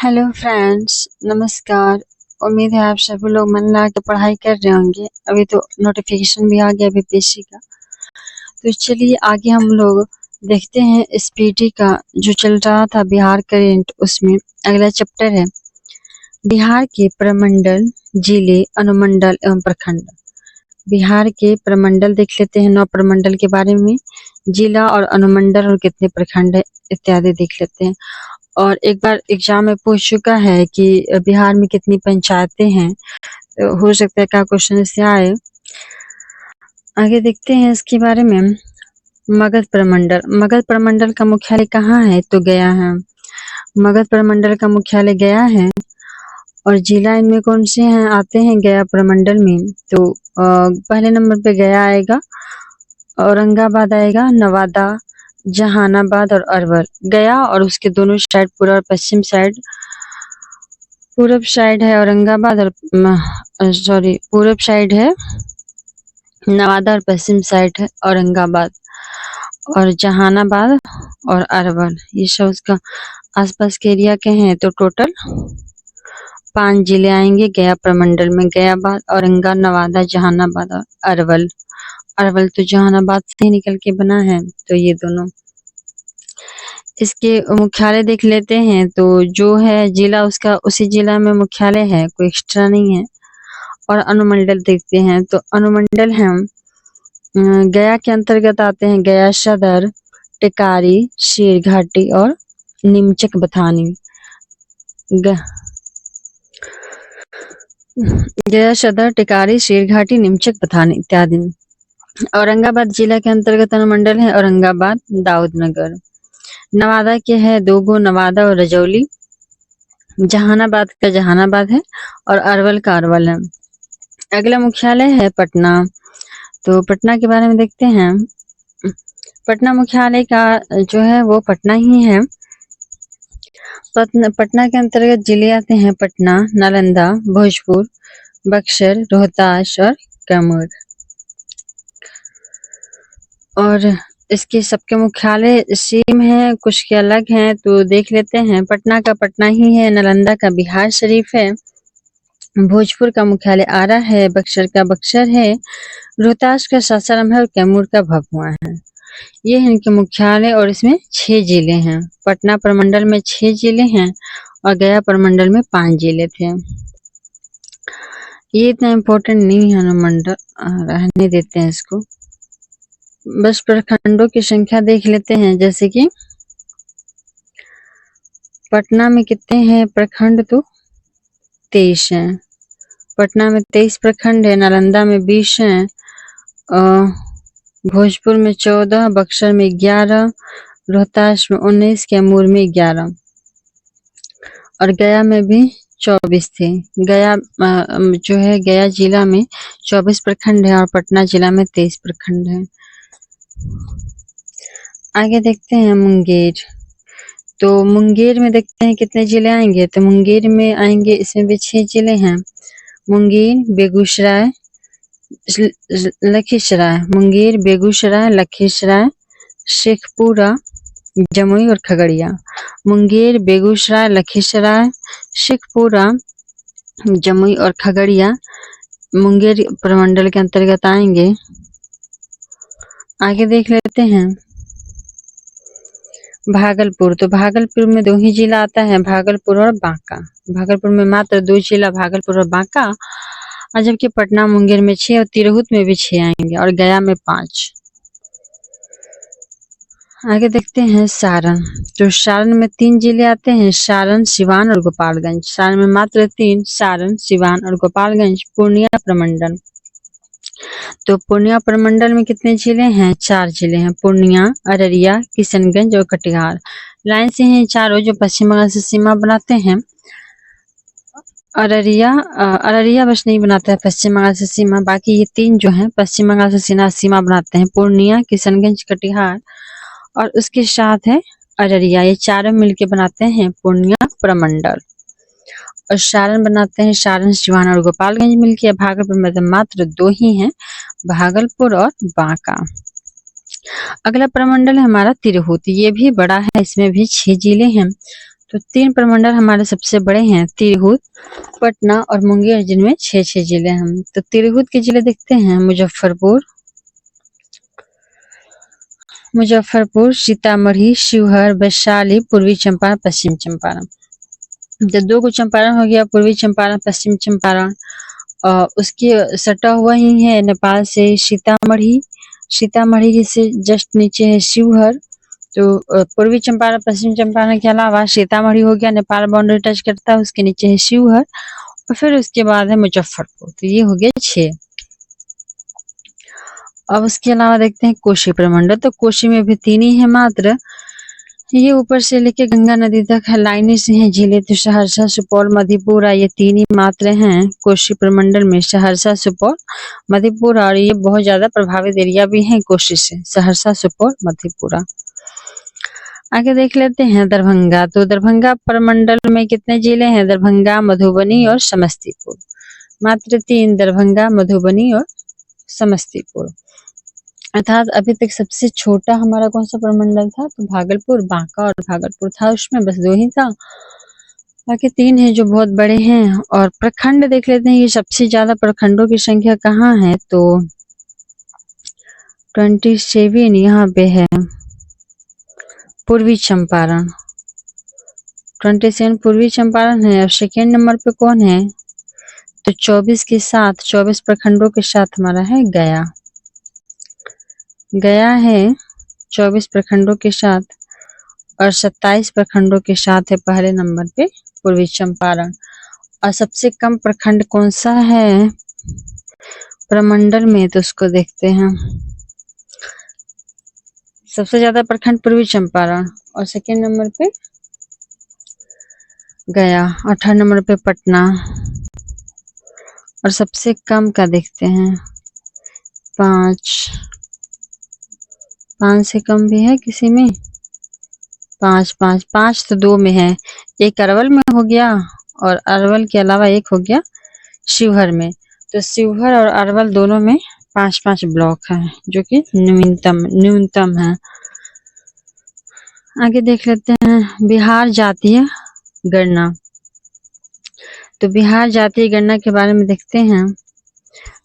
Hello friends, नमस्कार। उम्मीद है आप सभी लोग मन लगा के पढ़ाई कर रहे होंगे। अभी तो नोटिफिकेशन भी आ गया बीपीएससी का। तो चलिए आगे हम लोग देखते हैं एसपीटी का जो चल रहा था बिहार करेंट, उसमें अगला चैप्टर है बिहार के प्रमंडल, जिले, अनुमंडल एवं प्रखंड। बिहार के प्रमंडल देख लेते हैं, 9 प्रमंडल के बारे में, जिला और अनुमंडल और कितने प्रखंड है इत्यादि देख लेते हैं। और एक बार एग्जाम में पूछ चुका है कि बिहार में कितनी पंचायतें हैं, तो हो सकता है क्या क्वेश्चन इससे आए। आगे देखते हैं इसके बारे में। मगध प्रमंडल, मगध प्रमंडल का मुख्यालय कहाँ है? तो गया है। मगध प्रमंडल का मुख्यालय गया है। और जिला इनमें कौन से हैं आते हैं गया प्रमंडल में? तो पहले नंबर पे गया आएगा, औरंगाबाद आएगा, नवादा, जहानाबाद और अरवल। गया और उसके दोनों साइड, पूर्व और पश्चिम साइड, पूरब साइड है औरंगाबाद और पूरब साइड है नवादा और पश्चिम साइड है औरंगाबाद और जहानाबाद और अरवल। ये सब उसका आसपास के एरिया के हैं। तो टोटल 5 जिले आएंगे गया प्रमंडल में, गयाबाद, औरंगाबाद, नवादा, जहानाबाद और अरवल। अरवल तो जहानाबाद से ही निकल के बना है, तो ये दोनों। इसके मुख्यालय देख लेते हैं। तो जो है जिला, उसका उसी जिला में मुख्यालय है, कोई एक्स्ट्रा नहीं है। और अनुमंडल देखते हैं। तो अनुमंडल हम गया के अंतर्गत आते हैं गया सदर, टिकारी, शेरघाटी और नीमचक बथानी। गया सदर, टिकारी, शेरघाटी, नीमचक बथानी इत्यादि। औरंगाबाद जिला के अंतर्गत अनुमंडल है औरंगाबाद, दाऊदनगर। नवादा के है 2 गो, नवादा और रजौली। जहानाबाद का जहानाबाद है और अरवल का अरवल है। अगला मुख्यालय है पटना। तो पटना के बारे में देखते हैं। पटना मुख्यालय का जो है वो पटना ही है। पटना के अंतर्गत जिले आते हैं पटना, नालंदा, भोजपुर, बक्सर, रोहतास और कैमूर। और इसके सबके मुख्यालय सेम है, कुछ के अलग हैं, तो देख लेते हैं। पटना का पटना ही है, नालंदा का बिहार शरीफ है, भोजपुर का मुख्यालय आरा है, बक्सर का बक्सर है, रोहतास का सासाराम है और कैमूर का भभुआ है। ये है इनके मुख्यालय। और इसमें 6 जिले हैं। पटना प्रमंडल में 6 जिले हैं और गया प्रमंडल में 5 जिले थे। ये इतना इम्पोर्टेंट नहीं है अनुमंडल, रहने देते हैं इसको। बस प्रखंडों की संख्या देख लेते हैं। जैसे कि पटना में कितने हैं प्रखंड? तो 23 हैं। पटना में 23 प्रखंड है, नालंदा में 20 हैं, भोजपुर में 14, बक्सर में 11, रोहतास में 19, कैमूर में 11 और गया में भी 24 थे। गया जो है गया जिला में 24 प्रखंड है और पटना जिला में 23 प्रखंड है। आगे देखते हैं मुंगेर। तो मुंगेर में देखते हैं कितने जिले आएंगे। तो मुंगेर में आएंगे, इसमें भी 6 जिले हैं। मुंगेर, बेगूसराय, लखीसराय, मुंगेर, बेगूसराय, लखीसराय, शेखपुरा, जमुई और खगड़िया। मुंगेर, बेगूसराय, लखीसराय, शेखपुरा, जमुई और खगड़िया मुंगेर प्रमंडल के अंतर्गत आएंगे। आगे देख लेते हैं भागलपुर। तो भागलपुर में 2 ही जिला आता है, भागलपुर और बांका। भागलपुर में मात्र 2 जिला, भागलपुर और बांका। और जबकि पटना मुंगेर में 6 और तिरहुत में भी 6 आएंगे और गया में 5। आगे देखते हैं सारण। तो सारण में 3 जिले आते हैं, सारण, सिवान और गोपालगंज। सारण में मात्र 3, सारण, सिवान और गोपालगंज। पूर्णिया प्रमंडल। तो पूर्णिया प्रमंडल में कितने जिले हैं? 4 जिले हैं, पूर्णिया, अररिया, किशनगंज और कटिहार। लाइन से हैं चारों जो पश्चिम बंगाल से सीमा बनाते हैं। अररिया बस नहीं बनाता है पश्चिम बंगाल से सीमा, बाकी ये 3 जो हैं पश्चिम बंगाल से सीमा बनाते हैं, पूर्णिया, किशनगंज, कटिहार और उसके साथ है अररिया। ये चारों मिलके बनाते हैं पूर्णिया प्रमंडल। और सारण बनाते हैं सारण, सिवान और गोपालगंज मिलके। भागलपुर में तो मात्र 2 ही हैं, भागलपुर और बांका। अगला प्रमंडल है हमारा तिरहुत। ये भी बड़ा है, इसमें भी 6 जिले हैं। तो 3 प्रमंडल हमारे सबसे बड़े हैं, तिरहुत, पटना और मुंगेर, जिनमें 6 जिले हैं। तो तिरहुत के जिले देखते हैं, मुजफ्फरपुर, सीतामढ़ी, शिवहर, वैशाली, पूर्वी चंपारण, पश्चिम चंपारण। जब 2 को चंपारण हो गया, पूर्वी चंपारण, पश्चिम चंपारण। उसके सटा हुआ ही है नेपाल से सीतामढ़ी, सीतामढ़ी से जस्ट नीचे है शिवहर। तो पूर्वी चंपारण, पश्चिम चंपारण के अलावा सीतामढ़ी हो गया, नेपाल बाउंड्री टच करता है, उसके नीचे है शिवहर और फिर उसके बाद है मुजफ्फरपुर। तो ये हो गया 6। अब उसके अलावा देखते हैं कोशी प्रमंडल। तो कोशी में भी 3 ही है मात्र। ये ऊपर से लेके गंगा नदी तक है, लाइनें से हैं झीलें। तो सहरसा, सुपौल, मधेपुरा, ये 3 ही मात्र हैं कोशी प्रमंडल में। सहरसा, सुपौल, मधेपुरा, और ये बहुत ज्यादा प्रभावित एरिया भी है कोशी से, सहरसा, सुपौल, मधेपुरा। आगे देख लेते हैं दरभंगा। तो दरभंगा प्रमंडल में कितने जिले हैं? दरभंगा, मधुबनी और समस्तीपुर। मात्र 3, दरभंगा, मधुबनी और समस्तीपुर। अर्थात अभी तक सबसे छोटा हमारा कौन सा प्रमंडल था? तो भागलपुर, बांका और भागलपुर था, उसमें बस 2 ही था। बाकी 3 है जो बहुत बड़े हैं। और प्रखंड देख लेते हैं, ये सबसे ज्यादा प्रखंडों की संख्या कहाँ है? तो 27 यहाँ पे है, पूर्वी चंपारण। 27 पूर्वी चंपारण है। और सेकेंड नंबर पे कौन है? तो 24 के साथ, 24 प्रखंडों के साथ हमारा है गया। गया है 24 प्रखंडों के साथ, और 27 प्रखंडों के साथ है पहले नंबर पे पूर्वी चंपारण। और सबसे कम प्रखंड कौन सा है प्रमंडल में? तो उसको देखते हैं। सबसे ज्यादा प्रखंड पूर्वी चंपारण, और सेकेंड नंबर पे गया, और थर्ड नंबर पे पटना। और सबसे कम का देखते हैं, 5 से कम भी है किसी में? 5 तो 2 में है। एक अरवल में हो गया, और अरवल के अलावा एक हो गया शिवहर में। तो शिवहर और अरवल दोनों में 5 ब्लॉक है, जो कि न्यूनतम है। आगे देख लेते हैं बिहार जातीय गणना। तो बिहार जातीय गणना के बारे में देखते हैं।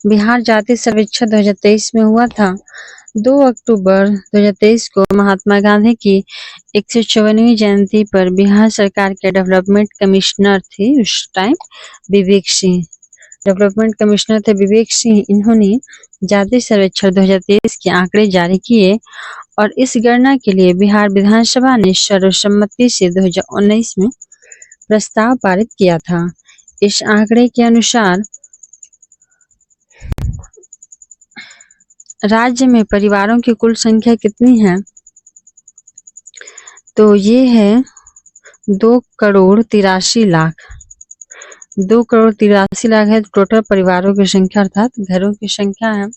बिहार जातीय सर्वेक्षण 2023 में हुआ था। 2 अक्टूबर 2023 को महात्मा गांधी की 154वीं जयंती पर बिहार सरकार के डेवलपमेंट कमिश्नर थे उस time Vivek Singh. Development commissioner थे विवेक सिंह। इन्होंने जातीय सर्वेक्षण 2023 के आंकड़े जारी किए, और इस गणना के लिए बिहार विधानसभा ने सर्वसम्मति से 2019 में प्रस्ताव पारित किया था। इस आंकड़े के अनुसार राज्य में परिवारों की कुल संख्या कितनी है? तो ये है 2,83,00,000। 2,83,00,000 है टोटल परिवारों की संख्या, अर्थात घरों की संख्या है।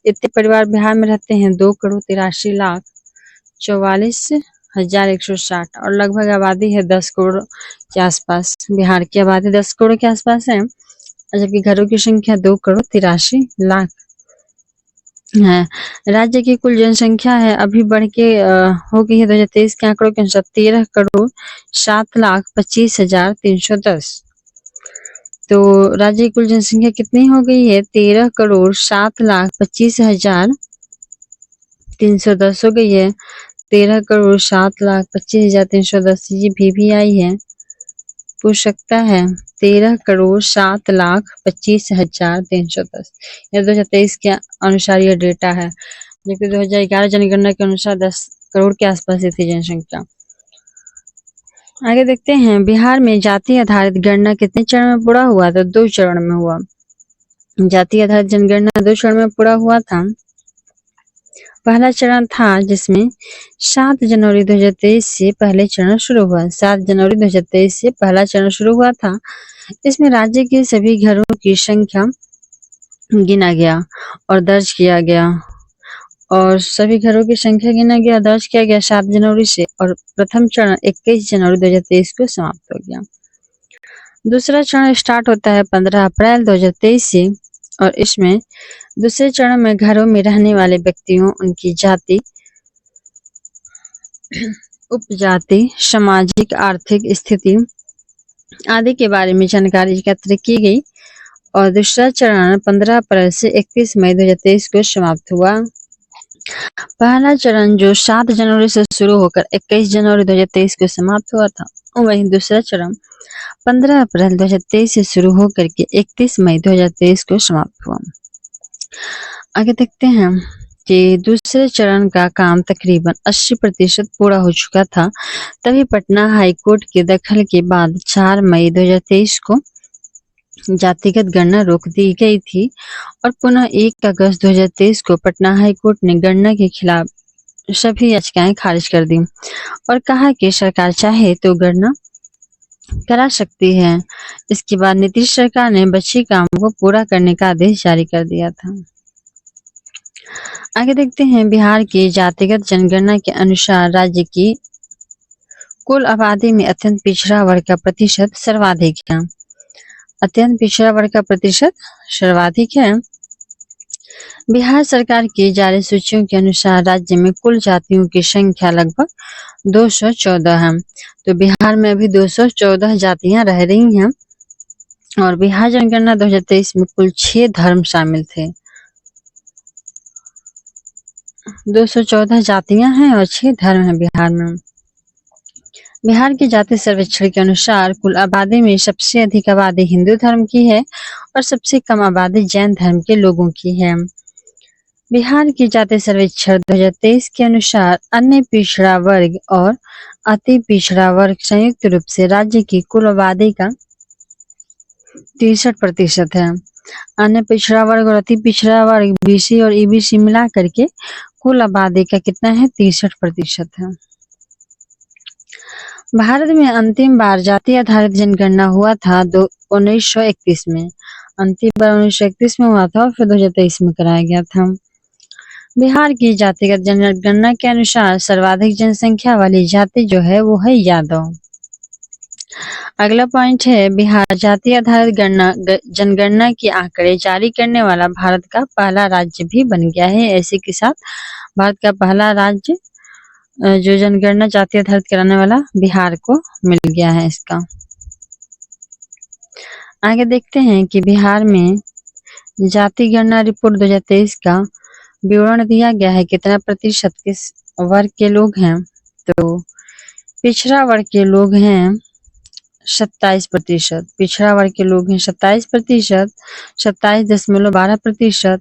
इतने परिवार बिहार में रहते हैं, 2,83,44,160, और लगभग आबादी है 10 करोड़ के आसपास। बिहार की आबादी 10 करोड़ के आसपास है, जबकि घरों की संख्या 2,83,00,000 है। राज्य की कुल जनसंख्या है अभी बढ़ के हो गई है 2023 के आंकड़ों के अनुसार 13,07,25,310। तो राज्य की कुल जनसंख्या कितनी हो गई है? 13,07,25,310 हो गई है। 13,07,25,310 ये भी आई है, पूछ सकता है। 13,07,25,310 यह 2023 के अनुसार यह डेटा है, जबकि 2011 जनगणना के अनुसार 10 करोड़ के आसपास थी जनसंख्या। आगे देखते हैं बिहार में जाति आधारित गणना कितने चरण में पूरा हुआ? तो 2 चरण में हुआ। जाति आधारित जनगणना 2 चरण में पूरा हुआ था। पहला चरण था जिसमें 7 जनवरी 2023 से पहले चरण शुरू हुआ। 7 जनवरी 2023 से पहला चरण शुरू हुआ था। इसमें राज्य के सभी घरों की संख्या गिना गया और दर्ज किया गया, और सभी घरों की संख्या गिना गया, दर्ज किया गया 7 जनवरी से, और प्रथम चरण 21 जनवरी 2023 को समाप्त हो गया। दूसरा चरण स्टार्ट होता है 15 अप्रैल 2023 से, और इसमें दूसरे चरण में घरों में रहने वाले व्यक्तियों, उनकी जाति, उपजाति, सामाजिक आर्थिक स्थिति आदि के बारे में जानकारी एकत्र की गई और दूसरा चरण 15 अप्रैल से 31 मई 2023 को समाप्त हुआ। पहला चरण जो 7 जनवरी से शुरू होकर 21 जनवरी 2023 को समाप्त हुआ था, वहीं दूसरा चरण 15 अप्रैल 2023 से शुरू होकर के 31 मई 2023 को समाप्त हुआ। आगे देखते हैं कि दूसरे चरण का काम तकरीबन 80% पूरा हो चुका था। तभी पटना हाईकोर्ट के दखल के बाद 4 मई 2023 को जातिगत गणना रोक दी गई थी और पुनः 1 अगस्त 2023 को पटना हाईकोर्ट ने गणना के खिलाफ सभी याचिकाएं खारिज कर दी और कहा कि सरकार चाहे तो गणना करा सकती है। इसके बाद नीतीश सरकार ने बचे काम को पूरा करने का आदेश जारी कर दिया था। आगे देखते हैं बिहार की जातिगत जनगणना के अनुसार राज्य की कुल आबादी में अत्यंत पिछड़ा वर्ग का प्रतिशत सर्वाधिक है। अत्यंत पिछड़ा वर्ग का प्रतिशत सर्वाधिक है। बिहार सरकार की जारी सूचियों के अनुसार राज्य में कुल जातियों की संख्या लगभग 214 है। तो बिहार में अभी 214 जातियां रह रही हैं और बिहार जनगणना 2023 में कुल 6 धर्म शामिल थे। 214 जातियां हैं और 6 धर्म हैं बिहार में। बिहार के जाति सर्वेक्षण के अनुसार कुल आबादी में सबसे अधिक आबादी हिंदू धर्म की है और सबसे कम आबादी जैन धर्म के लोगों की है। बिहार की जाति सर्वेक्षण 2023 के अनुसार अन्य पिछड़ा वर्ग और अति पिछड़ा वर्ग संयुक्त रूप से राज्य की कुल आबादी का 63% है। अन्य पिछड़ा वर्ग और अति पिछड़ा वर्ग बीसी और ईबीसी मिला करके कुल आबादी का कितना है 63% है। भारत में अंतिम बार जाति आधारित जनगणना हुआ था 1931 में। अंतिम बार 1931 में हुआ था और फिर 2023 में कराया गया था। बिहार की जातिगत जनगणना के अनुसार सर्वाधिक जनसंख्या वाली जाति जो है वो है यादव। अगला पॉइंट है बिहार जाति आधारित जनगणना के आंकड़े जारी करने वाला भारत का पहला राज्य भी बन गया है। ऐसे के साथ भारत का पहला राज्य जो जनगणना जाति आधारित कराने वाला बिहार को मिल गया है इसका। आगे देखते हैं कि बिहार में जाति गणना रिपोर्ट 2023 का विवरण दिया गया है। कितना प्रतिशत किस वर्ग के लोग हैं, तो पिछड़ा वर्ग के लोग हैं 27%। पिछड़ा वर्ग के लोग हैं 27%, 27.12%।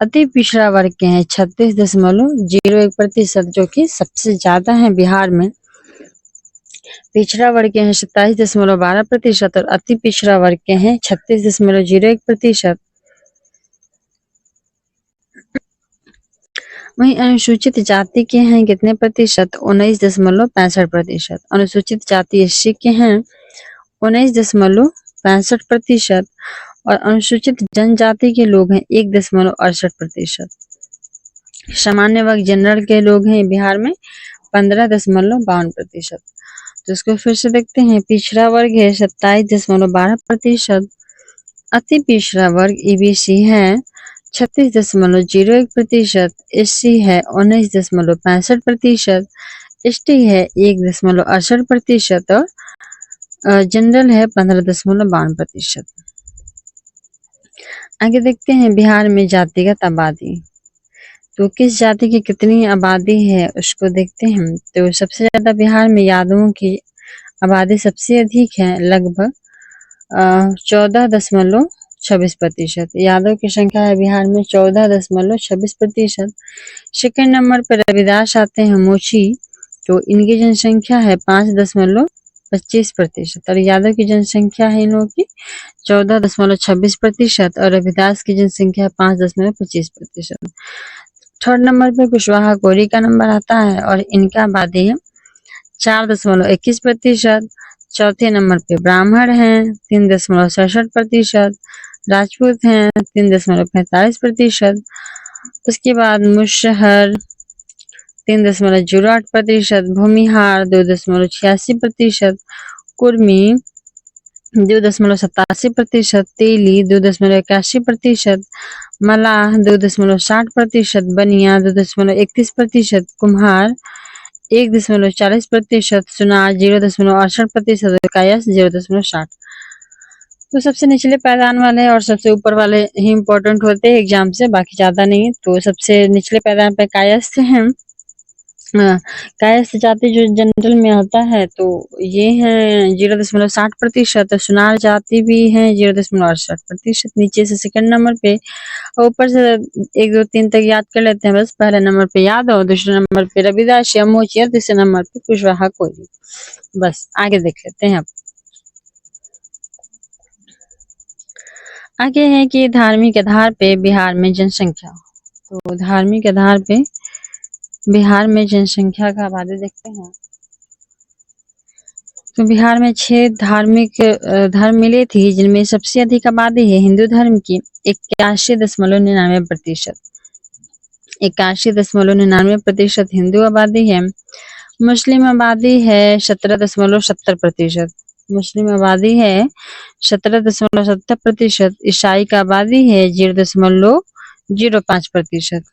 अति पिछड़ा वर्ग के हैं 36.01%, जो कि सबसे ज्यादा है बिहार में। पिछड़ा वर्ग के हैं 27.12% और अति पिछड़ा वर्ग के हैं 36.01%। वहीं अनुसूचित जाति के हैं कितने प्रतिशत, 19.65%। अनुसूचित जाति एससी के हैं 19.65% और अनुसूचित जनजाति के लोग हैं 1.68%। सामान्य वर्ग जनरल के लोग हैं बिहार में 15.52%। तो इसको फिर से देखते हैं। पिछड़ा वर्ग है 27.12%, अति पिछड़ा वर्ग ईबीसी है 36.01%, एससी है 19.65%, एसटी है 1.68% और जनरल है 15.52%। आगे देखते हैं बिहार में जातिगत आबादी। तो किस जाति की कितनी आबादी है उसको देखते हैं। तो सबसे ज्यादा बिहार में यादवों की आबादी सबसे अधिक है, लगभग 14.26%। यादव की संख्या है बिहार में 14.26%। सेकंड नंबर पर रविदास आते हैं मोची, तो इनकी जनसंख्या है 5.25% और यादव की जनसंख्या है इन लोगों की 14.26% और रविदास की जनसंख्या है 5.25%। थर्ड नंबर पे कुशवाहा कोरी का नंबर आता है और इनका आबादी है 4.21%। चौथे नंबर पे ब्राह्मण हैं 3.67%, राजपूत हैं 3.45%। उसके बाद मुसहर 3.08%, भूमिहार 2.86%, कुर्मी 2.87%, तेली 2.81%, मलाह 2.60%, बनिया 2.31%, कुम्हार 1.40%, सुनार 0.68% और कायस 0.60। तो सबसे निचले पायदान वाले और सबसे ऊपर वाले ही इम्पोर्टेंट होते हैं एग्जाम से, बाकी ज़्यादा नहीं। तो सबसे निचले पायदान पे कायस्थ हैं। कायस्थ जाति जो जनरल में आता है तो ये है 0.60%। सुनार जाति भी है 0.68%। नीचे से सेकंड नंबर पे, ऊपर से 1 2 3 तक याद कर लेते हैं बस। पहले नंबर पे यादव, दूसरे नंबर पे रविदास या मोचिया, तीसरे नंबर पे कुशवाहा कोहली। बस आगे देख लेते हैं अब। आगे है कि धार्मिक आधार पे बिहार में जनसंख्या। तो धार्मिक आधार पे बिहार में जनसंख्या का आबादी देखते हैं। तो बिहार में 6 धार्मिक धर्म मिले थी, जिनमें सबसे अधिक आबादी है हिंदू धर्म की 81.99%। 81.99% हिंदू आबादी है। मुस्लिम आबादी है 17.70%। मुस्लिम आबादी है 17.70%। ईसाई का आबादी है 0.05%।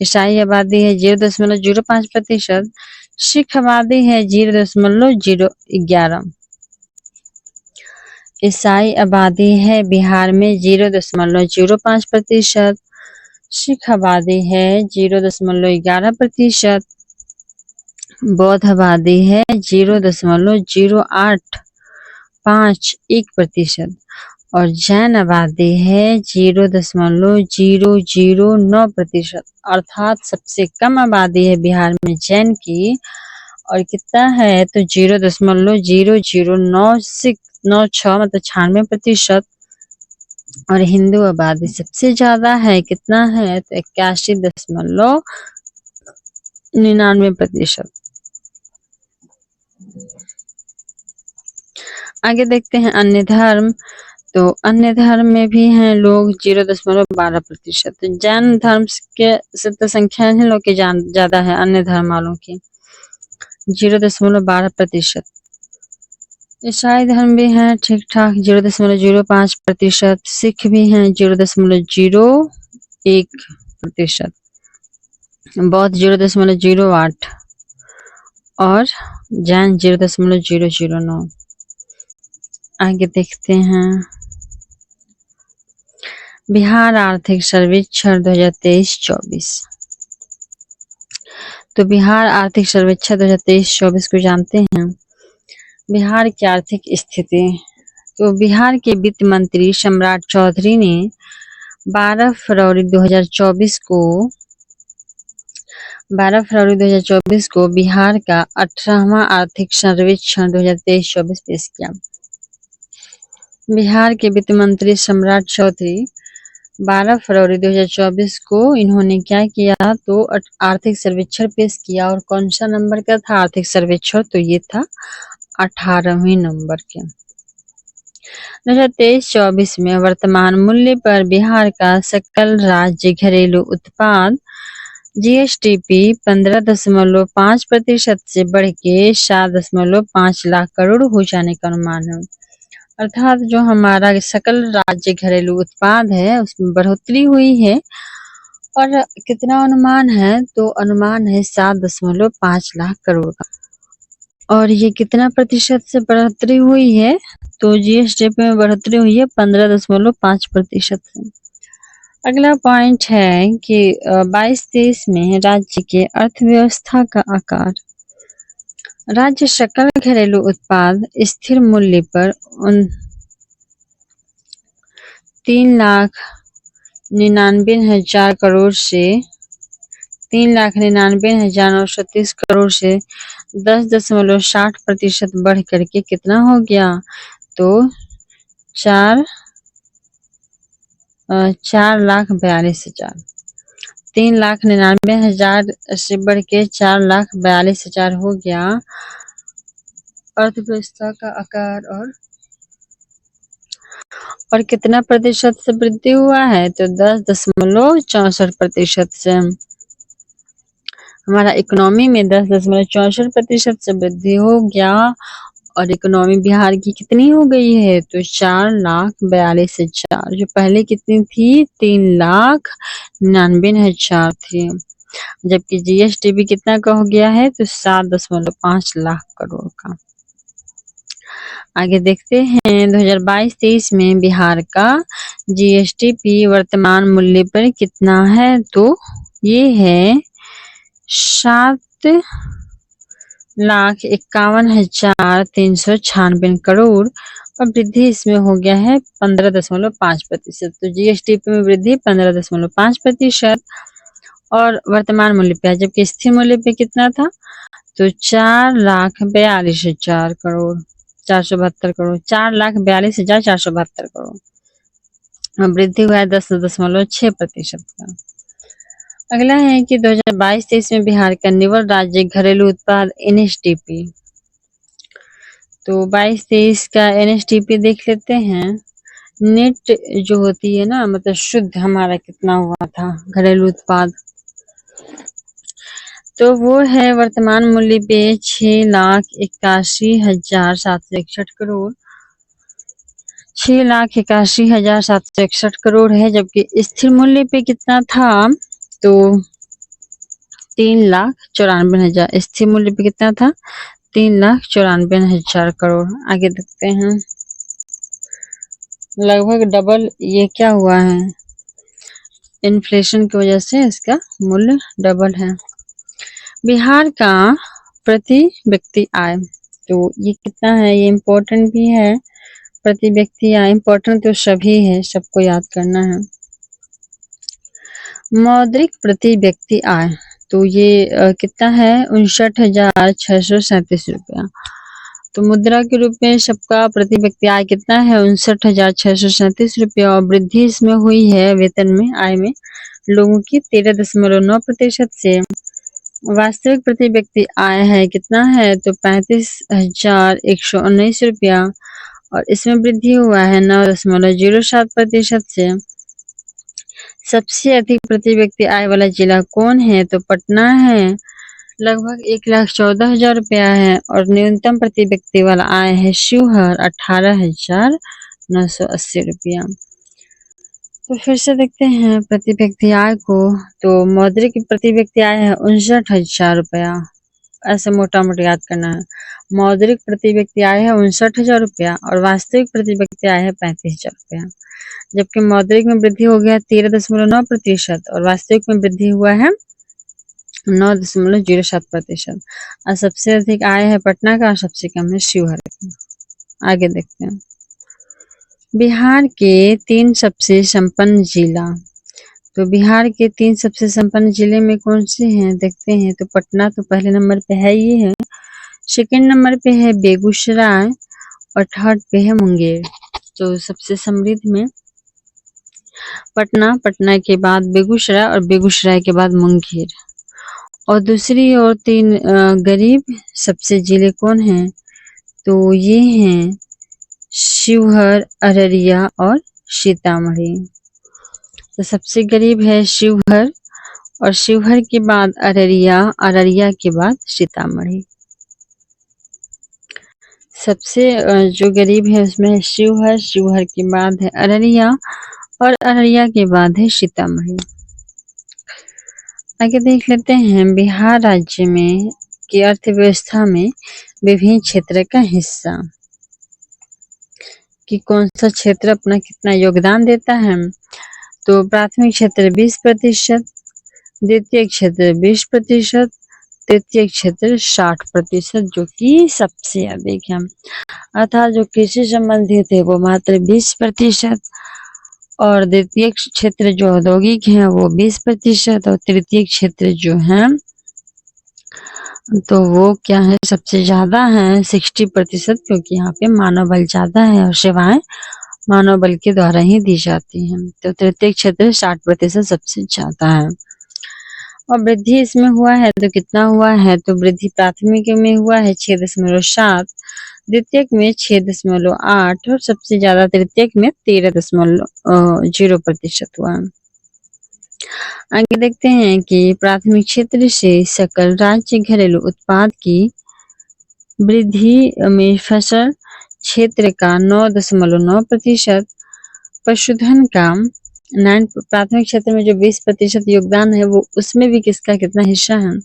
ईसाई आबादी है 0.05%। सिख आबादी है 0.011। ईसाई आबादी है बिहार में 0.05%। सिख आबादी है 0.11%। बौद्ध आबादी है 0.0851% और जैन आबादी है 0.009%। अर्थात सबसे कम आबादी है बिहार में जैन की, और कितना है तो 0.00096 मतलब 96%। और हिंदू आबादी सबसे ज्यादा है, कितना है तो 81.99%। आगे देखते हैं अन्य धर्म। तो अन्य धर्म में भी हैं लोग 0.12%। जैन धर्म के से तो संख्या है लोग की ज्यादा है अन्य धर्म वालों की 0.12%। ईसाई धर्म भी है ठीक ठाक 0.05%। सिख भी हैं 0.01%। बौद्ध 0.08 और जैन 0.009। आगे देखते हैं बिहार आर्थिक सर्वेक्षण 2023-24। तो बिहार आर्थिक सर्वेक्षण 2023-24 को जानते हैं। बिहार की आर्थिक स्थिति। तो बिहार के वित्त मंत्री सम्राट चौधरी ने 12 फरवरी 2024 को बिहार का 18वां आर्थिक सर्वेक्षण 2023-24 पेश किया। बिहार के वित्त मंत्री सम्राट चौधरी 12 फरवरी 2024 को इन्होंने क्या किया तो आर्थिक सर्वेक्षण पेश किया। और कौन सा नंबर का था आर्थिक सर्वेक्षण, तो ये था 18वें नंबर के। 2023-24 में वर्तमान मूल्य पर बिहार का सकल राज्य घरेलू उत्पाद जीएसडीपी 15.5% से बढ़ के 7.5 लाख करोड़ हो जाने का अनुमान है। अर्थात जो हमारा सकल राज्य घरेलू उत्पाद है उसमें बढ़ोतरी हुई है। और कितना अनुमान है तो अनुमान है 7.5 लाख करोड़ का। और ये कितना प्रतिशत से बढ़ोतरी हुई है तो जीएसडीपी में बढ़ोतरी हुई है 15.5% से। अगला पॉइंट है कि 22-23 में राज्य के अर्थव्यवस्था का आकार। राज्य सकल घरेलू उत्पाद स्थिर मूल्य पर 3,99,000 करोड़ से 3,99,930 करोड़ से 10.60% बढ़ करके कितना हो गया तो 4,42,000। 3,99,000 से बढ़ के 4,42,000 हो गया अर्थव्यवस्था का आकार। और कितना प्रतिशत से वृद्धि हुआ है तो 10.64% से। हमारा इकोनॉमी में 10.64% से वृद्धि हो गया। और इकोनॉमी बिहार की कितनी हो गई है तो 4,42,000, जो पहले कितनी थी 3,99,000 थी। जबकि जीएसटी भी कितना का हो गया है, तो 7.5 लाख करोड़ का। आगे देखते हैं 2022-23 में बिहार का जीएसटीपी वर्तमान मूल्य पर कितना है, तो ये है 7,51,396 करोड़ और वृद्धि इसमें हो गया है 15.5%। तो जीएसटीपी में वृद्धि 15.5% और वर्तमान मूल्य पे है, जबकि स्थिर मूल्य पे कितना था, तो 4,42,472 करोड़, 4,42,472 करोड़, वृद्धि हुआ है 10.6% का। अगला है कि 2022-23 में बिहार का निवल राज्य घरेलू उत्पाद एनएसटीपी। तो 22-23 का एनएसटीपी देख लेते हैं। नेट जो होती है ना, मतलब शुद्ध हमारा कितना हुआ था घरेलू उत्पाद, तो वो है वर्तमान मूल्य पे 6,81,761 करोड़, 6,81,761 करोड़ है। जबकि स्थिर मूल्य पे कितना था, तो 3,94,000, स्थिर मूल्य पे कितना था, 3,94,000 करोड़। आगे देखते हैं, लगभग डबल ये क्या हुआ है, इन्फ्लेशन की वजह से इसका मूल्य डबल है। बिहार का प्रति व्यक्ति आय, तो ये कितना है, ये इम्पोर्टेंट भी है। प्रति व्यक्ति आय इम्पोर्टेंट तो सभी है, सबको याद करना है। मौद्रिक प्रति व्यक्ति आय, तो ये कितना है, 59,637 रुपया। तो मुद्रा के रूप में सबका प्रति व्यक्ति आय कितना है, 59,637 रुपया और वृद्धि इसमें हुई है वेतन में, आय में लोगों की 13.9% से। वास्तविक प्रति व्यक्ति आय है कितना है, तो 35,119 रुपया और इसमें वृद्धि हुआ है 9.07% से। सबसे अधिक प्रति व्यक्ति आय वाला जिला कौन है, तो पटना है, लगभग 1,14,000 रुपया है और न्यूनतम प्रति व्यक्ति वाला आय है शिवहर 18,980 रुपया। तो फिर से देखते हैं प्रति व्यक्ति आय को, तो मौद्रिक प्रति व्यक्ति आय है 59,000 रुपया, ऐसे मोटा मोटा याद करना है। मौद्रिक प्रति व्यक्ति आय है 59,000 रुपया और वास्तविक प्रति व्यक्ति आय है 35,000 रुपया। जबकि मौद्रिक में वृद्धि हो गया 13.9% और वास्तविक में वृद्धि हुआ है 9.07%। और सबसे अधिक आय है पटना का और सबसे कम है शिवहर का। आगे देखते हैं, बिहार के 3 सबसे संपन्न जिला। तो बिहार के 3 सबसे संपन्न जिले में कौन से हैं, देखते हैं। तो पटना तो पहले नंबर पे है, ये है। सेकंड नंबर पे है बेगूसराय और थर्ड पे है मुंगेर। तो सबसे समृद्ध में पटना, पटना के बाद बेगूसराय और बेगूसराय के बाद मुंगेर। और दूसरी और 3 गरीब सबसे जिले कौन हैं, तो ये हैं शिवहर, अररिया और सीतामढ़ी। तो सबसे गरीब है शिवहर और शिवहर के बाद अररिया, अररिया के बाद सीतामढ़ी। सबसे जो गरीब है उसमें है शिवहर, शिवहर के बाद है अररिया और अररिया के बाद है सीतामढ़ी। आगे देख लेते हैं, बिहार राज्य में की अर्थव्यवस्था में विभिन्न क्षेत्र का हिस्सा, कि कौन सा क्षेत्र अपना कितना योगदान देता है। तो प्राथमिक क्षेत्र 20%, द्वितीय क्षेत्र 20%, तृतीय क्षेत्र 60%, जो कि सबसे अधिक है। अर्थात जो कृषि संबंधित है वो मात्र 20% और द्वितीय क्षेत्र जो औद्योगिक है वो 20% और तृतीय क्षेत्र जो है तो वो क्या है, सबसे ज्यादा है 60%, क्योंकि यहाँ पे मानव बल ज्यादा है और सेवाएं मानव बल के द्वारा ही दी जाती हैं। तो तृतीय क्षेत्र 60% सबसे ज्यादा है। और वृद्धि इसमें हुआ है तो कितना हुआ है, तो वृद्धि प्राथमिक में हुआ है 6.7, द्वितीयक में 6.8 और सबसे ज्यादा तृतीयक में 13.0% हुआ। आगे देखते हैं कि प्राथमिक क्षेत्र से सकल राज्य घरेलू उत्पाद की वृद्धि में फसल क्षेत्र का 9.9%, पशुधन का प्राथमिक क्षेत्र में जो 20% योगदान है वो उसमें भी किसका कितना हिस्सा है,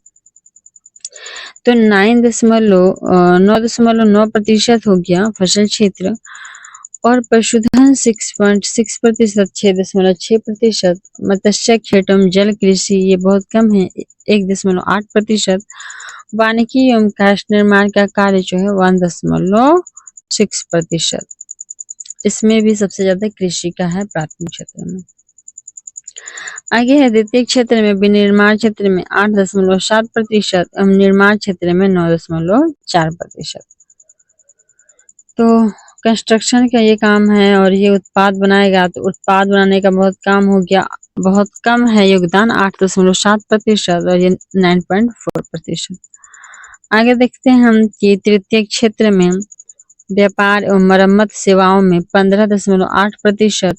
तो 9.9% हो गया फसल क्षेत्र, और पशुधन 6.6%, 6.6%, मत्स्य एवं जल कृषि ये बहुत कम है 1.8%, वानिकी एवं काष्ठ निर्माण का कार्य जो है 1.6%, इसमें भी सबसे ज्यादा कृषि का है प्राथमिक क्षेत्र में। आगे है द्वितीय क्षेत्र में, विनिर्माण क्षेत्र में 8.7% एवं निर्माण क्षेत्र में 9.4%। तो कंस्ट्रक्शन का ये काम है और ये उत्पाद बनाएगा, तो उत्पाद बनाने का बहुत काम हो गया, बहुत कम है योगदान 8.7% और ये 9.4%। आगे देखते हैं हम कि तृतीय क्षेत्र में व्यापार एवं मरम्मत सेवाओं में 15.8%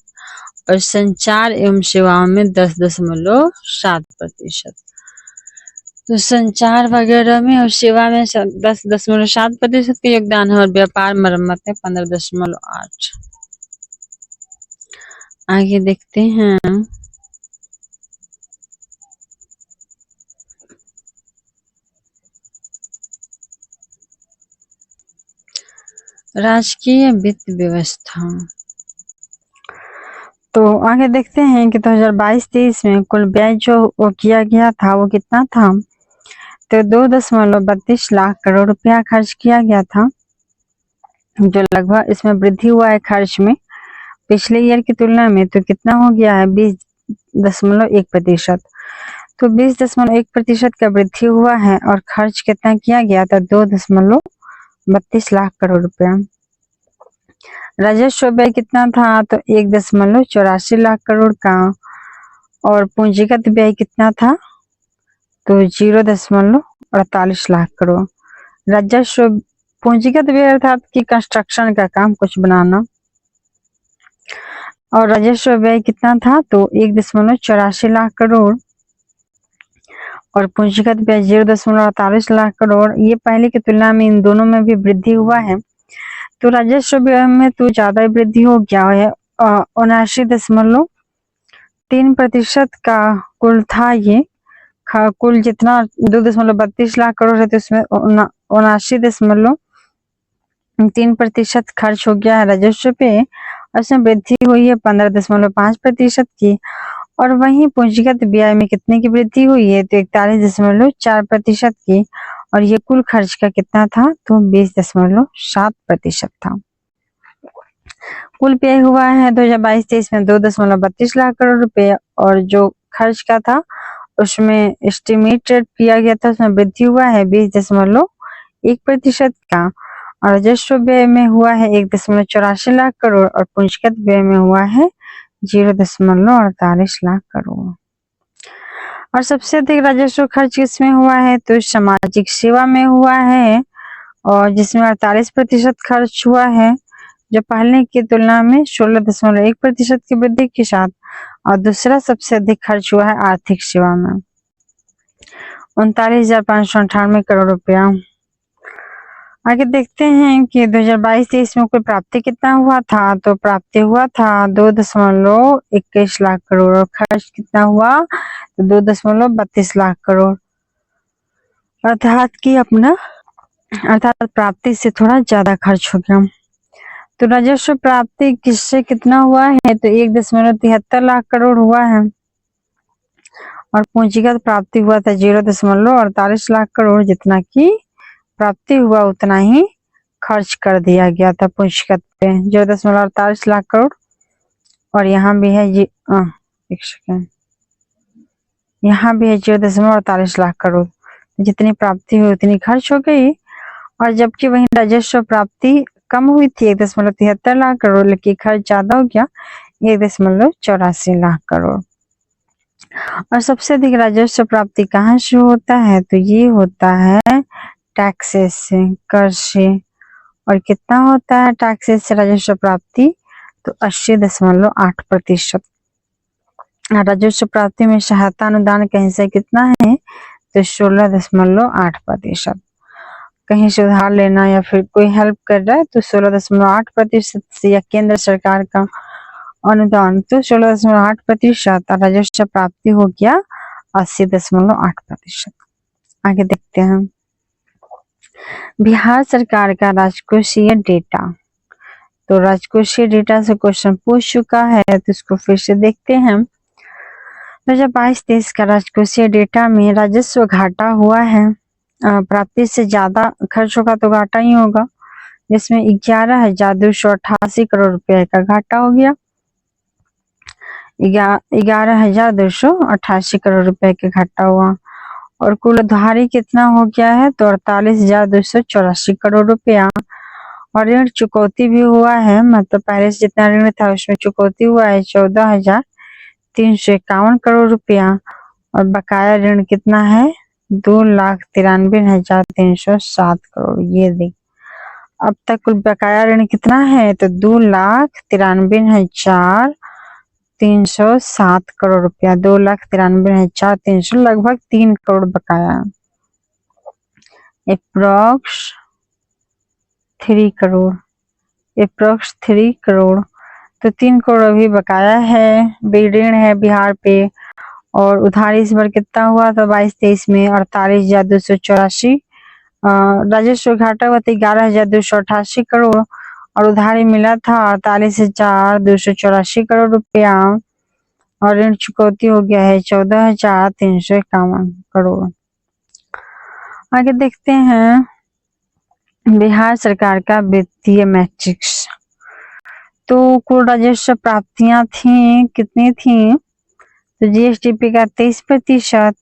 और संचार एवं सेवाओं में 10.7%। तो संचार वगैरह में और सेवा में 10.7% का योगदान है और व्यापार मरम्मत में 15.8। आगे देखते हैं राजकीय वित्त व्यवस्था। तो आगे देखते हैं कि 2022-23 में कुल व्यय जो वो किया गया था वो कितना था, तो 2.32 लाख करोड़ रुपया खर्च किया गया था, जो लगभग इसमें वृद्धि हुआ है खर्च में पिछले ईयर की तुलना में, तो कितना हो गया है 20.1%। तो 20.1% का वृद्धि हुआ है और खर्च कितना किया गया था 2.32 लाख करोड़ रुपया। राजस्व व्यय कितना था, तो 1.84 लाख करोड़ का, और पूंजीगत व्यय कितना था, तो 0.48 लाख करोड़। राजस्व पूंजीगत व्यय अर्थात कि कंस्ट्रक्शन का काम कुछ बनाना, और राजस्व व्यय कितना था, तो 1.84 लाख करोड़ और पूंजीगत व्यय 0.48 लाख करोड़। ये पहले की तुलना में इन दोनों में भी वृद्धि हुआ है, तो राजस्व व्यय में तो ज्यादा वृद्धि हो गया है, 79.3% का कुल था ये, कुल जितना 2.32 लाख करोड़ है तो उसमें 79.3% खर्च हो गया है राजस्व पे, उसमें वृद्धि हुई है 15.5% की, और वहीं पूंजीगत व्यय में कितने की वृद्धि हुई है, तो 41.4% की, और ये कुल खर्च का कितना था, तो 20.7% था। कुल व्यय हुआ है 2022-23 में 2.32 लाख करोड़ रुपए, और जो खर्च का था उसमें एस्टिमेटेड किया गया था उसमें वृद्धि हुआ है 20.1% का, और राजस्व व्यय में हुआ है 1.84 लाख करोड़ और पूंजीगत व्यय में हुआ है 0.48 लाख करोड़। और सबसे अधिक राजस्व खर्च किसमें हुआ है, तो सामाजिक सेवा में हुआ है, और जिसमें 48% खर्च हुआ है, जो पहले की तुलना में 16.1% की वृद्धि के साथ, और दूसरा सबसे अधिक खर्च हुआ है आर्थिक सेवा में 39,598 करोड़ रुपया। आगे देखते हैं कि 2022-23 में कोई प्राप्ति कितना हुआ था, तो प्राप्ति हुआ था 2.21 लाख करोड़, और खर्च कितना हुआ, तो 2.32 लाख करोड़, अर्थात प्राप्ति से थोड़ा ज्यादा खर्च हो गया। तो राजस्व प्राप्ति किससे कितना हुआ है, तो 1.73 लाख करोड़ हुआ है, और पूंजीगत प्राप्ति हुआ था 0.48 लाख करोड़, जितना की प्राप्ति हुआ उतना ही खर्च कर दिया गया था पूंजीगत पे 0.48 लाख करोड़, और यहाँ भी है ये एक सेकेंड, यहाँ भी है 0.48 लाख करोड़, जितनी प्राप्ति हुई उतनी खर्च हो गई, और जबकि वही राजस्व प्राप्ति कम हुई थी 1.73 लाख करोड़, लेकिन खर्च ज्यादा हो गया 1.84 लाख करोड़। और सबसे अधिक राजस्व प्राप्ति कहाँ से होता है, तो ये होता है टैक्सेस से, कर से, और कितना होता है टैक्सेस से राजस्व प्राप्ति, तो 80.8%। राजस्व प्राप्ति में सहायता अनुदान का हिस्सा कितना है, तो 16.8%। कहीं से उधार लेना या फिर कोई हेल्प कर रहा है तो 16.8% से, या केंद्र सरकार का अनुदान तो 16.8% और राजस्व प्राप्ति हो गया 80.8%। आगे देखते हैं बिहार सरकार का राजकोषीय डेटा। तो राजकोषीय डेटा से क्वेश्चन पूछ चुका है, तो इसको फिर से देखते हैं। 2022-23 का राजकोषीय डेटा में राजस्व घाटा हुआ है। प्राप्ति से ज्यादा खर्च होगा तो घाटा ही होगा, जिसमें 11,288 करोड़ रुपए का घाटा हो गया। 11,288 करोड़ रुपए का घाटा हुआ और कुल उधारी कितना हो गया है तो 48,284 करोड़ रुपया। और ऋण चुकौती भी हुआ है, मतलब पहले से जितना ऋण था उसमें चुकौती हुआ है 14,351 करोड़ रुपया। और बकाया ऋण कितना है 2,93,307 करोड़। ये देख अब तक कुल बकाया ऋण कितना है तो 2,93,307 करोड़ रुपया। 2,93,300 लगभग 3 करोड़ बकाया। अप्रोक्स 3 करोड़ तो 3 करोड़ अभी बकाया है, ऋण है बिहार पे। और उधारी इस बार कितना हुआ था 22-23 में 48,284। राजस्व घाटा हुआ था 11,288 करोड़ और उधारी मिला था 48,284 करोड़ रुपया। और ऋण चुकौती हो गया है 14,351 करोड़। आगे देखते हैं बिहार सरकार का वित्तीय मैट्रिक्स। तो कुल राजस्व प्राप्तियां थी कितनी थी तो जीएसडीपी का 23%।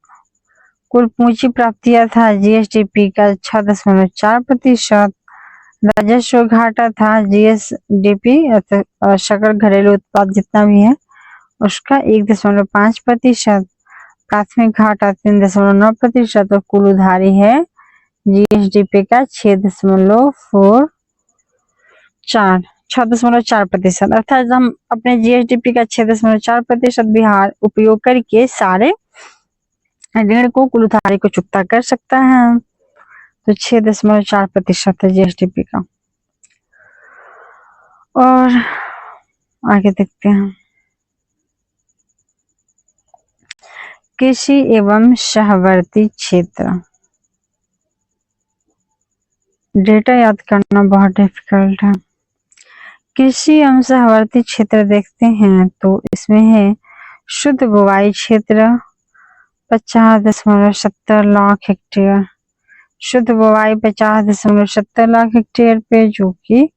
कुल पूंजी प्राप्तियां था जीएसडीपी का 6.4%। राजस्व घाटा था जीएसडीपी सकल घरेलू उत्पाद जितना भी है उसका 1.5%। प्राथमिक घाटा 3.9% और कुल उधारी है जीएसडीपी का 6.4%। अर्थात हम अपने जीएसडीपी का 6.4% बिहार उपयोग करके सारे ऋण को कुल उधारी को चुकता कर सकता है। तो 6.4% है जीएसडीपी का। और आगे देखते हैं कृषि एवं सहवर्ती क्षेत्र। डेटा याद करना बहुत डिफिकल्ट है। कृषि एवं सहवर्ती क्षेत्र देखते हैं तो इसमें है शुद्ध बुवाई क्षेत्र 50.70 लाख हेक्टेयर। शुद्ध बुवाई 50.70 लाख हेक्टेयर पे जो कि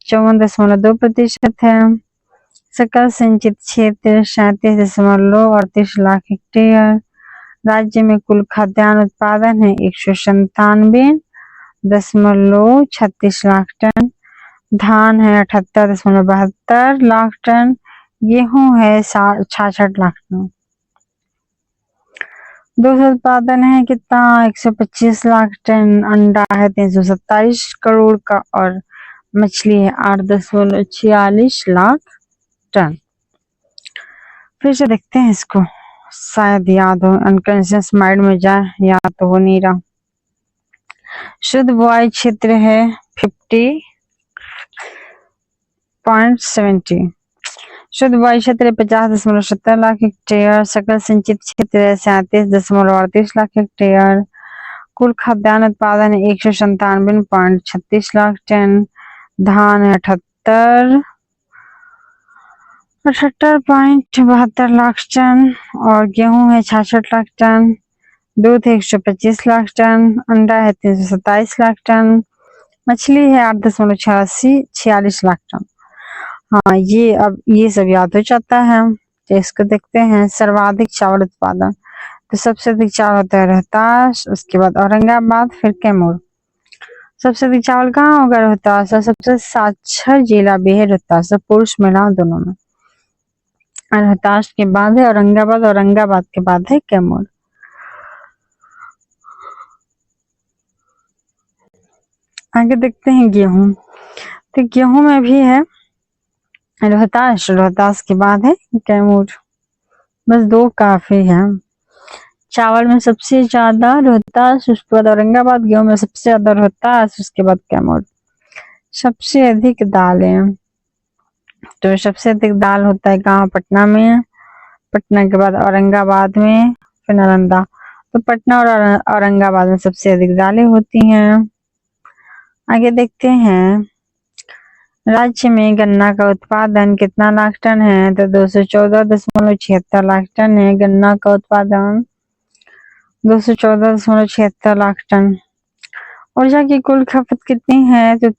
54.2% है। सकल संचित क्षेत्र 37.38 लाख हेक्टेयर। राज्य में कुल खाद्यान्न उत्पादन है 197.36 लाख टन। धान है 78.72 लाख टन। गेहूं है 66 लाख टन। दूध उत्पादन है कितना 125 लाख टन। अंडा है 327 करोड़ का और मछली है 8.46 लाख टन। फिर से देखते हैं इसको, शायद याद हो, अनकॉन्शियस माइंड में जाए, याद तो हो नहीं रहा। शुद्ध बुआई क्षेत्र है 50.70। शुद्ध बुआई क्षेत्र 50.70 लाख हेक्टेयर। सकल संचित क्षेत्र है 37.38 लाख हेक्टेयर। कुल खाद्यान्न उत्पादन है 197.36 लाख टन। धान है 78.72 लाख टन और गेहूं है 66 लाख टन। दूध है 125 लाख टन। अंडा है 327 लाख टन। मछली है 8.46 लाख टन। हाँ, ये सब याद हो जाता है। तो इसको देखते हैं सर्वाधिक चावल उत्पादन। तो सबसे अधिक चावल होता है रोहतास, उसके बाद औरंगाबाद, फिर कैमूर। सबसे अधिक चावल कहाँ होगा रोहतास। सबसे साक्षर जिला भी है रोहतास, पुरुष महिला दोनों में। रोहतास के बाद है औरंगाबाद, औरंगाबाद के बाद है कैमूर। आगे देखते हैं गेहूं। तो गेहूं में भी है रोहतास, रोहतास के बाद है कैमूर। बस 2 काफी है। चावल में सबसे ज्यादा रोहतास, उसके बाद औरंगाबाद। गेहूं में सबसे ज्यादा रोहतास, उसके बाद कैमूर। सबसे अधिक दालें तो सबसे अधिक दाल होता है कहाँ? पटना में, पटना के बाद औरंगाबाद में, फिर नालंदा। तो पटना और औरंगाबाद में सबसे अधिक दालें होती हैं। आगे देखते हैं, राज्य में गन्ना का उत्पादन कितना लाख टन है? तो 214.76 लाख टन है गन्ना का उत्पादन, 214.76 लाख टन। ऊर्जा की कुल खपत कितनी है? तो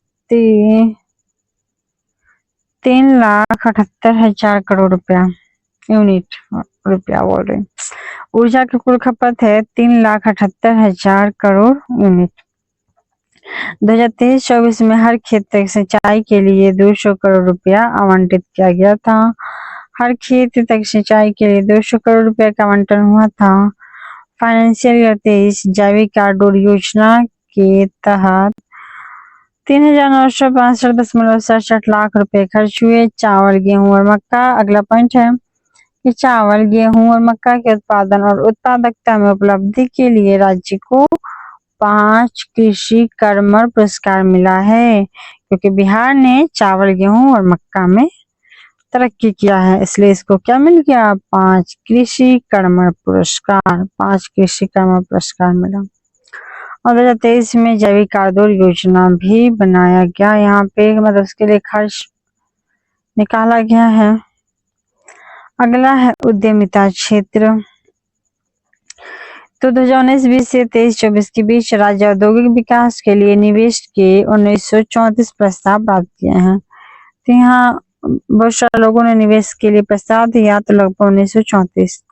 3,78,000 करोड़ रुपया, यूनिट रुपया बोल रहे। ऊर्जा की कुल खपत है 3,78,000 करोड़ यूनिट। 2023-24 में हर खेत तक सिंचाई के लिए 200 करोड़ रुपया आवंटित किया गया था। हर खेत तक सिंचाई के लिए 200 करोड़ रुपया का आवंटन हुआ था। फाइनेंशियल ईयर 23 जैविक कॉरिडोर योजना के तहत 3,962.67 लाख रुपए खर्च हुए। चावल, गेहूं और मक्का। अगला पॉइंट है कि चावल, गेहूं और मक्का के उत्पादन और उत्पादकता में उपलब्धि के लिए राज्य को 5 कृषि कर्मण पुरस्कार मिला है, क्योंकि बिहार ने चावल, गेहूं और मक्का में तरक्की किया है, इसलिए इसको क्या मिल गया? 5 कृषि कर्मण पुरस्कार, 5 कृषि कर्मण पुरस्कार मिला। और 2023 में जैविक कॉरिडोर योजना भी बनाया गया, यहाँ पे मतलब उसके लिए खर्च निकाला गया है। अगला है उद्यमिता क्षेत्र। तो 2019-20 से 23-24 के बीच राज्य औद्योगिक विकास के लिए निवेश के 1934 प्रस्ताव प्राप्त किए हैं। तो यहाँ बहुत सारे लोगों ने निवेश के लिए प्रस्ताव दिया, तो लगभग 1934,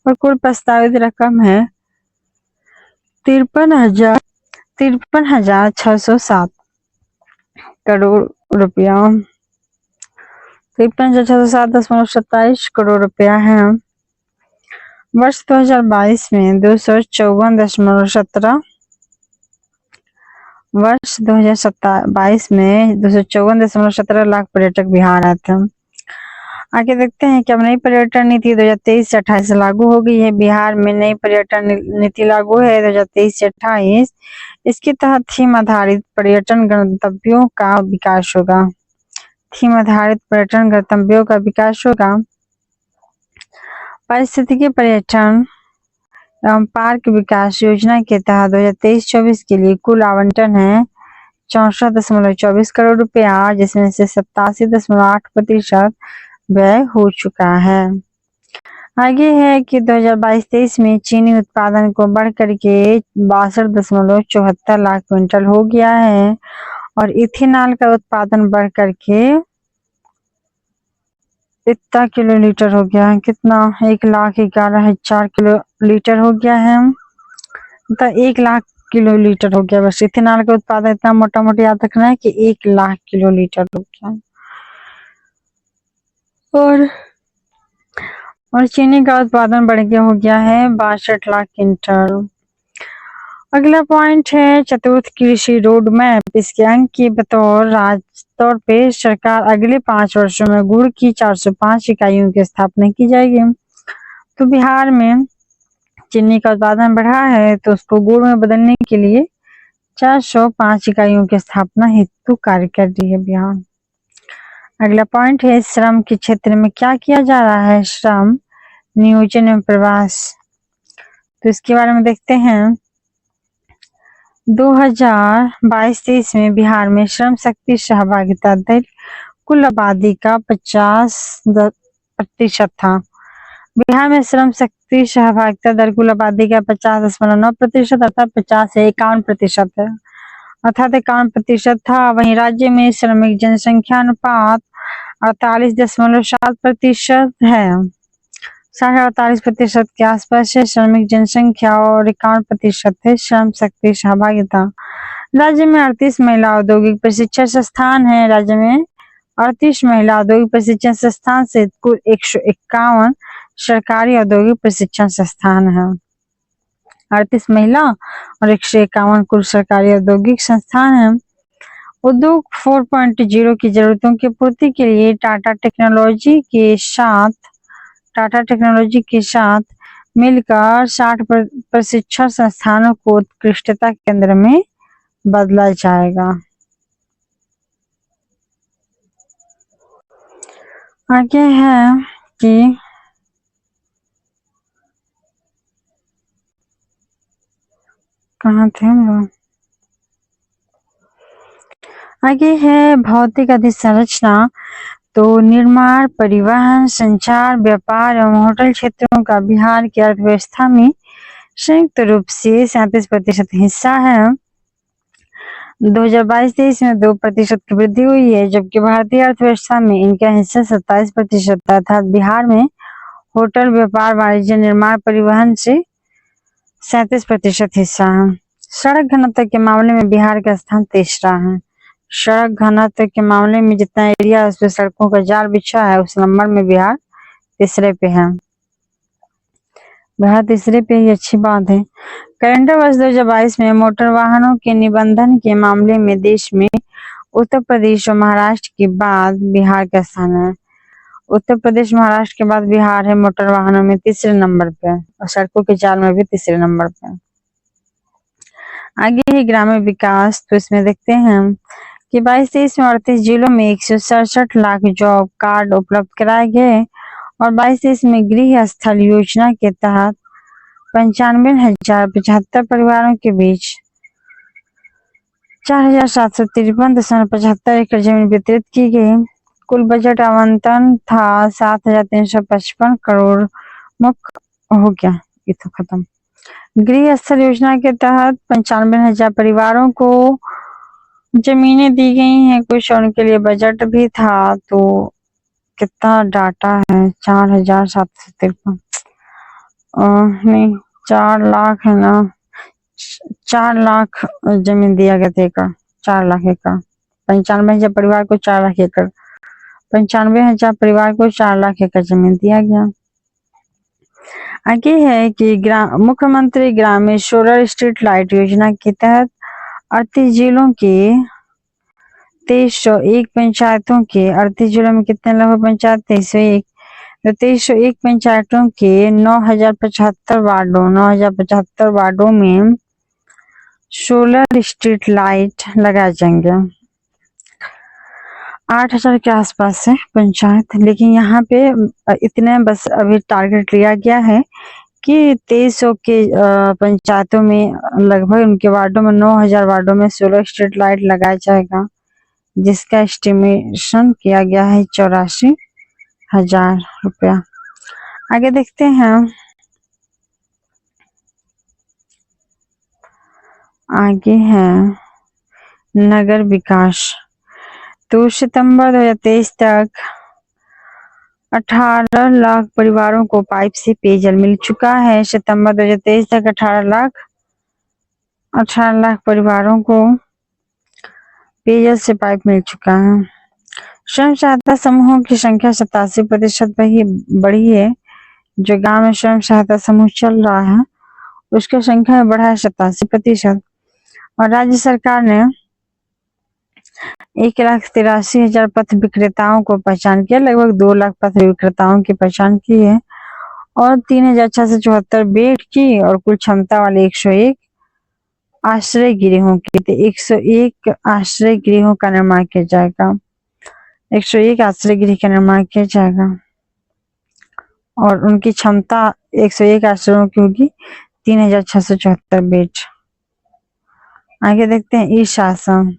और कुल प्रस्तावित रकम है 53,607 करोड़ रुपया, 53,607.27 करोड़ रुपया है। वर्ष 2022 में 254.17 वर्ष 2022 में 254.17 लाख पर्यटक बिहार आए थे। आगे देखते हैं कि अब नई पर्यटन नीति 2023 से 28 लागू हो गई है। बिहार में नई पर्यटन नीति लागू है 2023 से 28। इसके तहत थीम आधारित पर्यटन गंतव्यों का विकास होगा। थीम आधारित पर्यटन गंतव्यों का विकास होगा। पारिस्थितिकी पर्यटन एवं पार्क विकास योजना के तहत 2023-24 के लिए कुल आवंटन है 64.24 करोड़ रुपया, जिसमें से 87.8% व्यय हो चुका है। आगे है कि 2022-23 में चीनी उत्पादन को बढ़कर के 62.74 लाख क्विंटल हो गया है, और इथेनॉल का उत्पादन बढ़कर के इतना किलोलीटर हो गया है, कितना? 1,11,000 किलोलीटर हो गया है, तो 1 लाख किलोलीटर हो गया। बस इथेनॉल का उत्पादन इतना मोटा मोटी याद रखना है कि 1 लाख किलोलीटर हो गया। और चीनी का उत्पादन बढ़ गया हो गया है 62 लाख क्विंटल। अगला पॉइंट है चतुर्थ कृषि रोड मैप। इसके अंक के बतौर तौर पे सरकार अगले 5 वर्षों में गुड़ की 405 इकाइयों की स्थापना की जाएगी। तो बिहार में चीनी का उत्पादन बढ़ा है, तो उसको गुड़ में बदलने के लिए 405 इकाइयों की स्थापना हेतु कार्य कर रही है बिहार। अगला पॉइंट है श्रम के क्षेत्र में क्या किया जा रहा है? श्रम नियोजन एवं प्रवास। तो इसके बारे में देखते हैं। 2022-23 में बिहार में श्रम शक्ति सहभागिता दर कुल आबादी का 50% था। बिहार में श्रम शक्ति सहभागिता दर कुल आबादी का 50.9% अर्थात 50 से 51% है, अर्थात 51% था। वहीं राज्य में श्रमिक जनसंख्या अनुपात 48.7% है, 48% के आसपास है श्रमिक जनसंख्या, और 51% है श्रम शक्ति सहभागिता। राज्य में 38 महिला औद्योगिक प्रशिक्षण संस्थान है। राज्य में 38 महिला औद्योगिक प्रशिक्षण संस्थान से कुल 151 सरकारी औद्योगिक प्रशिक्षण संस्थान है। 38 महिला और 151 कुल सरकारी औद्योगिक संस्थान है। उद्योग 4.0 की जरूरतों की पूर्ति के लिए टाटा टेक्नोलॉजी के साथ मिलकर 60 प्रशिक्षण संस्थानों को उत्कृष्टता केंद्र में बदला जाएगा। आगे है कि कहाँ थे हम लोग। आगे है भौतिक अधिसंरचना। तो निर्माण, परिवहन, संचार, व्यापार एवं होटल क्षेत्रों का बिहार की अर्थव्यवस्था में संयुक्त रूप से 37% हिस्सा है। 2022-23 में 2% की वृद्धि हुई है, जबकि भारतीय अर्थव्यवस्था में इनका हिस्सा 27% था। अर्थात बिहार में होटल, व्यापार, वाणिज्य, निर्माण, परिवहन से 37% हिस्सा है। सड़क घनत्व के मामले में बिहार का स्थान तीसरा है। सड़क घनत्व के मामले में जितना एरिया उस पर सड़कों का जाल बिछा है, उस नंबर में बिहार तीसरे पे है। बिहार तीसरे पे ही अच्छी बात है। कैलेंडर वर्ष 2022 में मोटर वाहनों के निबंधन के मामले में देश में उत्तर प्रदेश और महाराष्ट्र के बाद बिहार का स्थान है। उत्तर प्रदेश, महाराष्ट्र के बाद बिहार है मोटर वाहनों में तीसरे नंबर पे, और सड़कों के जाल में भी तीसरे नंबर पे। आगे है ग्रामीण विकास। तो इसमें देखते हैं कि 22-23 में 38 जिलों में 167 लाख जॉब कार्ड उपलब्ध कराए गए, और 22-23 में गृह स्थल योजना के तहत 95,075 परिवारों के बीच 4,753.75 एकड़ जमीन वितरित की गई। कुल बजट आवंटन था 7,355 करोड़। मुख्य हो गया, ये तो खत्म। गृह स्थल योजना के तहत 95,000 परिवारों को जमीनें दी गई हैं कुछ, और उनके लिए बजट भी था। तो कितना डाटा है, 4,753, नहीं 4 लाख है ना, 4 लाख जमीन दिया गया था, एकड़ 4 लाख एकड़। 95,000 परिवार को 4 लाख एकड़, 95,000 परिवार को 4 लाख एकड़ जमीन दिया गया। आगे है कि मुख्यमंत्री ग्रामीण सोलर स्ट्रीट लाइट योजना के तहत 38 जिलों के 2301 पंचायतों के 38 जिलों में कितने लगभग पंचायत 2301, तो 2301 पंचायतों के 9,075 वार्डों में सोलर स्ट्रीट लाइट लगाए जाएंगे। 8,000 के आसपास है पंचायत, लेकिन यहाँ पे इतने बस अभी टारगेट लिया गया है कि 2300 के पंचायतों में लगभग उनके वार्डों में 9,000 वार्डों में सोलर स्ट्रीट लाइट लगाया जाएगा, जिसका एस्टिमेशन किया गया है 84,000 रुपया। आगे देखते हैं। आगे है नगर विकास। तो सितंबर 2023 तक 18 लाख परिवारों को पाइप से पेयजल मिल चुका है। सितंबर 2023 तक 18 लाख परिवारों को पेयजल से पाइप मिल चुका है। स्वयं सहायता समूहों की संख्या 87% पर ही बढ़ी है। जो गांव में स्वयं सहायता समूह चल रहा है उसकी संख्या में बढ़ा है 87%। और राज्य सरकार ने 1,83,000 पथ विक्रेताओं को पहचान किया, लगभग 2 लाख पथ विक्रेताओं की पहचान की है, और 3,674 बेड की और कुल क्षमता वाले 101 आश्रय गृहों की। 101 आश्रय गृहों का निर्माण किया जाएगा, 101 आश्रय गृह का निर्माण किया जाएगा, और उनकी क्षमता 101 आश्रयों की होगी 3,674 बेड। आगे देखते हैं ई शासन।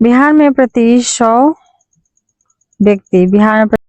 बिहार में प्रति 100 व्यक्ति